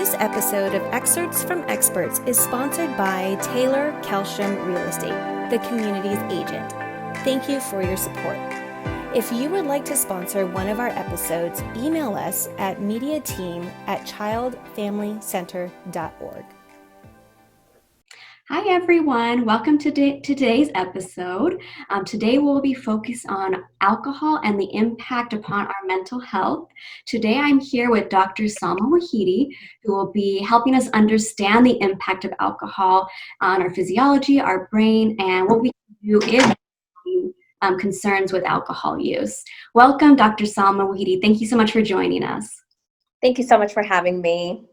This episode of Excerpts from Experts is sponsored by Taylor Kelsham Real Estate, the community's agent. Thank you for your support. If you would like to sponsor one of our episodes, email us at mediateam@childfamilycenter.org. Hi everyone, welcome to today's episode. Today we'll be focused on alcohol and the impact upon our mental health. Today I'm here with Dr. Salma Wahidi, who will be helping us understand the impact of alcohol on our physiology, our brain, and what we can do if concerns with alcohol use. Welcome, Dr. Salma Wahidi. Thank you so much for joining us. Thank you so much for having me.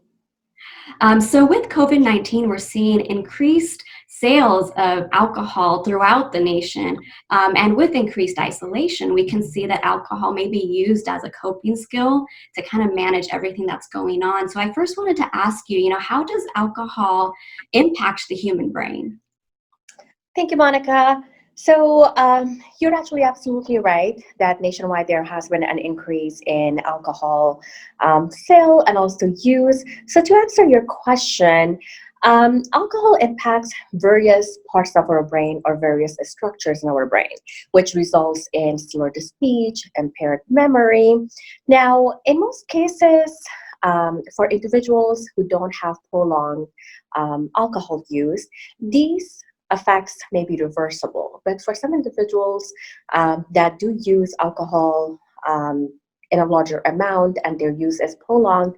So with COVID-19, we're seeing increased sales of alcohol throughout the nation. And with increased isolation, we can see that alcohol may be used as a coping skill to kind of manage everything that's going on. So I first wanted to ask you, how does alcohol impact the human brain? Thank you, Monica. So you're actually absolutely right that nationwide there has been an increase in alcohol sale and also use. So to answer your question, alcohol impacts various parts of our brain or various structures in our brain, which results in slurred speech, impaired memory. Now, in most cases, for individuals who don't have prolonged alcohol use, these effects may be reversible. But for some individuals that do use alcohol in a larger amount and their use is prolonged,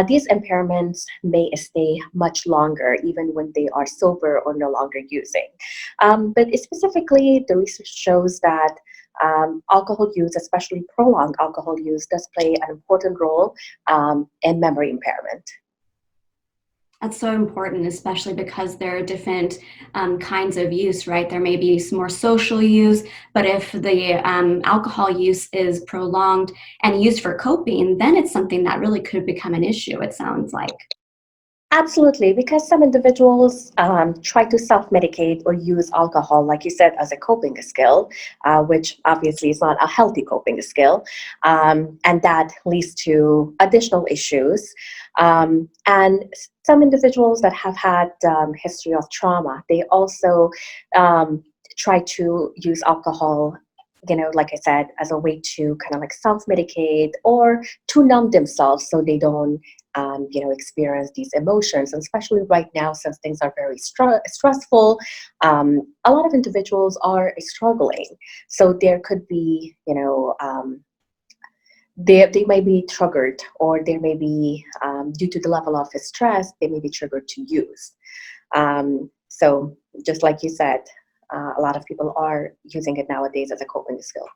these impairments may stay much longer even when they are sober or no longer using. But specifically, the research shows that alcohol use, especially prolonged alcohol use, does play an important role in memory impairment. That's so important, especially because there are different kinds of use, right? There may be some more social use, but if the alcohol use is prolonged and used for coping, then it's something that really could become an issue, it sounds like. Absolutely, because some individuals try to self-medicate or use alcohol, like you said, as a coping skill, which obviously is not a healthy coping skill, and that leads to additional issues. And some individuals that have had history of trauma, they also try to use alcohol, like I said, as a way to kind of like self-medicate or to numb themselves so they don't experience these emotions. And especially right now, since things are very stressful, a lot of individuals are struggling. So there could be, they may be triggered, or they may be, due to the level of stress, they may be triggered to use. So just like you said, a lot of people are using it nowadays as a coping skill.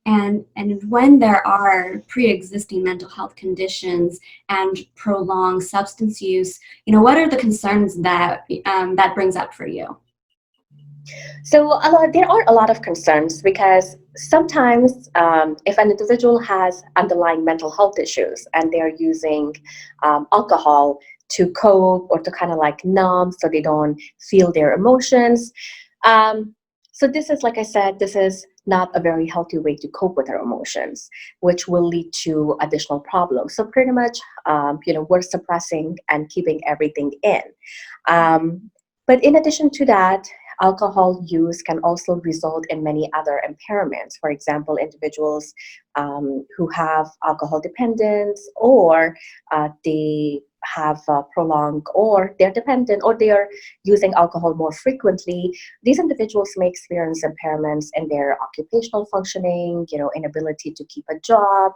And when there are pre-existing mental health conditions and prolonged substance use, what are the concerns that that brings up for you? So there are a lot of concerns because sometimes if an individual has underlying mental health issues and they're using alcohol to cope or to kind of like numb so they don't feel their emotions. So this is, like I said, this is not a very healthy way to cope with our emotions, which will lead to additional problems. So pretty much, we're suppressing and keeping everything in. But in addition to that, alcohol use can also result in many other impairments. For example, individuals who have alcohol dependence, or they have prolonged, or they're dependent, or they are using alcohol more frequently, these individuals may experience impairments in their occupational functioning, inability to keep a job.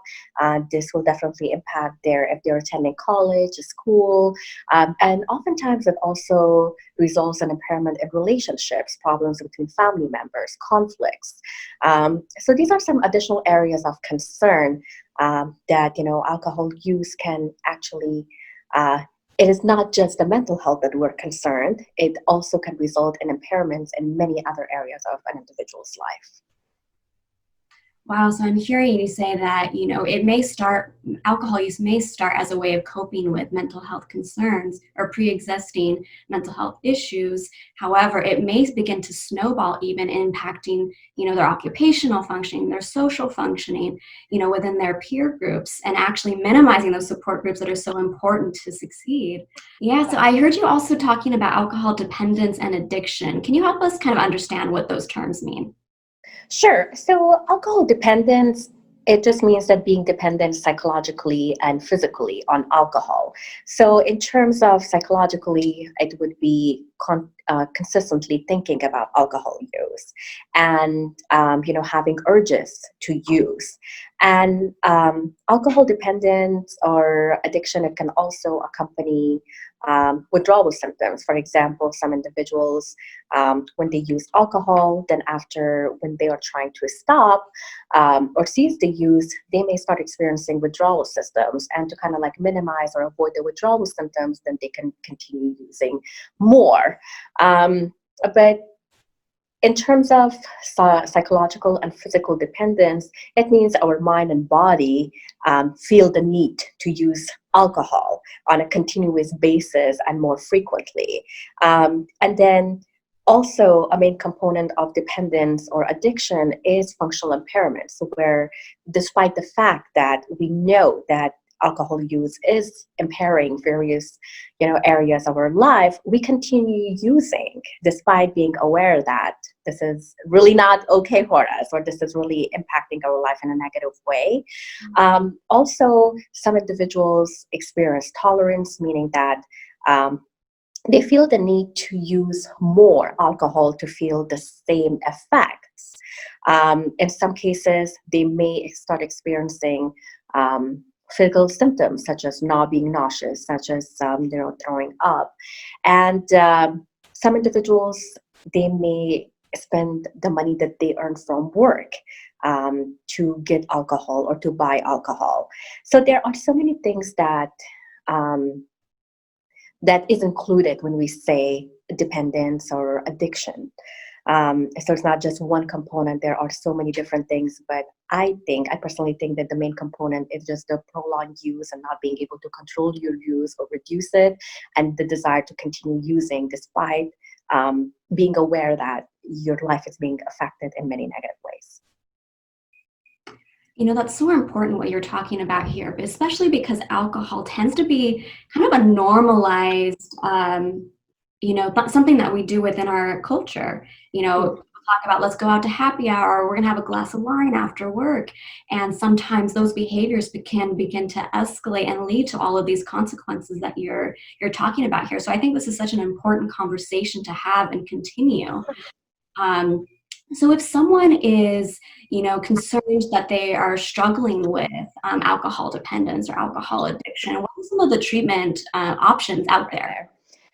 This will definitely impact if they're attending college, school, and oftentimes it also results in impairment in relationships, problems between family members, conflicts. So these are some additional areas of concern that alcohol use can actually it is not just the mental health that we're concerned. It also can result in impairments in many other areas of an individual's life. Wow, so I'm hearing you say that, alcohol use may start as a way of coping with mental health concerns or pre-existing mental health issues. However, it may begin to snowball, even impacting, their occupational functioning, their social functioning, within their peer groups, and actually minimizing those support groups that are so important to succeed. Yeah, so I heard you also talking about alcohol dependence and addiction. Can you help us kind of understand what those terms mean? Sure. So alcohol dependence, it just means that being dependent psychologically and physically on alcohol. So in terms of psychologically, it would be consistently thinking about alcohol use and, having urges to use. And alcohol dependence or addiction, it can also accompany withdrawal symptoms. For example, some individuals, when they use alcohol, then after when they are trying to stop or cease the use, they may start experiencing withdrawal symptoms. And to kind of like minimize or avoid the withdrawal symptoms, then they can continue using more. But in terms of psychological and physical dependence, it means our mind and body feel the need to use alcohol on a continuous basis and more frequently. And then also, a main component of dependence or addiction is functional impairment. So where despite the fact that we know that alcohol use is impairing various areas of our life, we continue using despite being aware that this is really not okay for us, or this is really impacting our life in a negative way. Also, some individuals experience tolerance, meaning that they feel the need to use more alcohol to feel the same effects. In some cases, they may start experiencing physical symptoms such as being nauseous, such as throwing up, and some individuals, they may spend the money that they earn from work to get alcohol or to buy alcohol. So there are so many things that that is included when we say dependence or addiction. So it's not just one component. There are so many different things, but I personally think that the main component is just the prolonged use and not being able to control your use or reduce it, and the desire to continue using despite being aware that your life is being affected in many negative ways. That's so important what you're talking about here, but especially because alcohol tends to be kind of a normalized, something that we do within our culture. People talk about, let's go out to happy hour, we're going to have a glass of wine after work. And sometimes those behaviors can begin to escalate and lead to all of these consequences that you're talking about here. So I think this is such an important conversation to have and continue. So if someone is, concerned that they are struggling with alcohol dependence or alcohol addiction, what are some of the treatment options out there?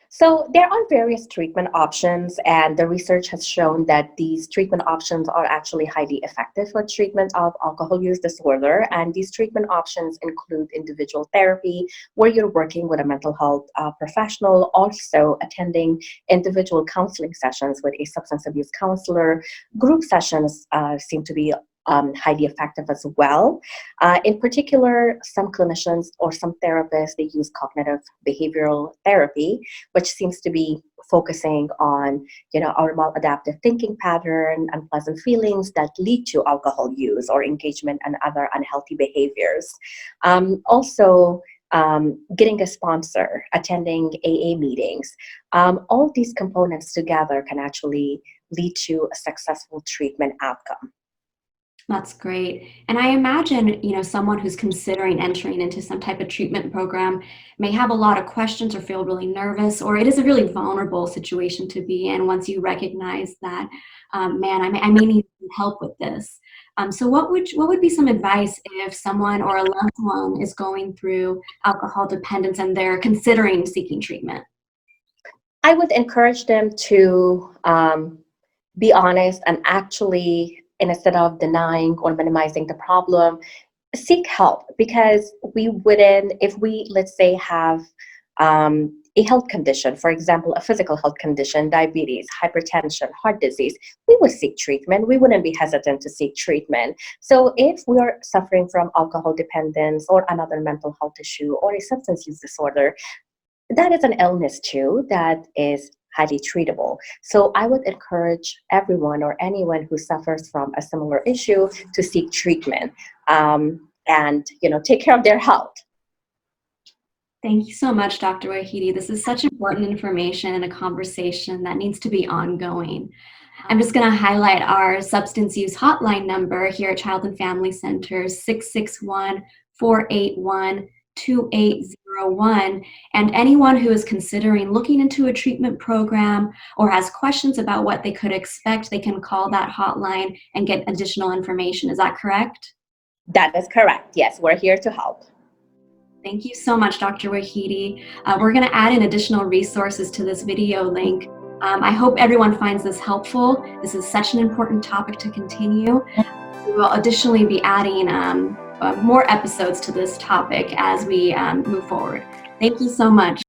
So there are various treatment options, and the research has shown that these treatment options are actually highly effective for treatment of alcohol use disorder. And these treatment options include individual therapy, where you're working with a mental health professional, also attending individual counseling sessions with a substance abuse counselor. Group sessions seem to be highly effective as well. In particular, some clinicians or some therapists, they use cognitive behavioral therapy, which seems to be focusing on, our maladaptive thinking pattern, unpleasant feelings that lead to alcohol use or engagement and other unhealthy behaviors. Also, getting a sponsor, attending AA meetings, all these components together can actually lead to a successful treatment outcome. That's great. And I imagine, someone who's considering entering into some type of treatment program may have a lot of questions or feel really nervous, or it is a really vulnerable situation to be in once you recognize that, I may need some help with this. So what would be some advice if someone or a loved one is going through alcohol dependence and they're considering seeking treatment? I would encourage them to be honest and actually, instead of denying or minimizing the problem, seek help, because we wouldn't, if we, let's say, have a health condition, for example, a physical health condition, diabetes, hypertension, heart disease, we would seek treatment. We wouldn't be hesitant to seek treatment. So if we are suffering from alcohol dependence or another mental health issue or a substance use disorder, that is an illness too that is highly treatable. So I would encourage everyone or anyone who suffers from a similar issue to seek treatment, and take care of their health. Thank you so much, Dr. Wahidi. This is such important information and a conversation that needs to be ongoing. I'm just going to highlight our substance use hotline number here at Child and Family Centers, 661-481-2801. And anyone who is considering looking into a treatment program or has questions about what they could expect, they can call that hotline and get additional information. Is that correct? That is correct. Yes, we're here to help. Thank you so much, Dr. Wahidi. We're going to add in additional resources to this video link. I hope everyone finds this helpful. This is such an important topic to continue. We will additionally be adding more episodes to this topic as we move forward. Thank you so much.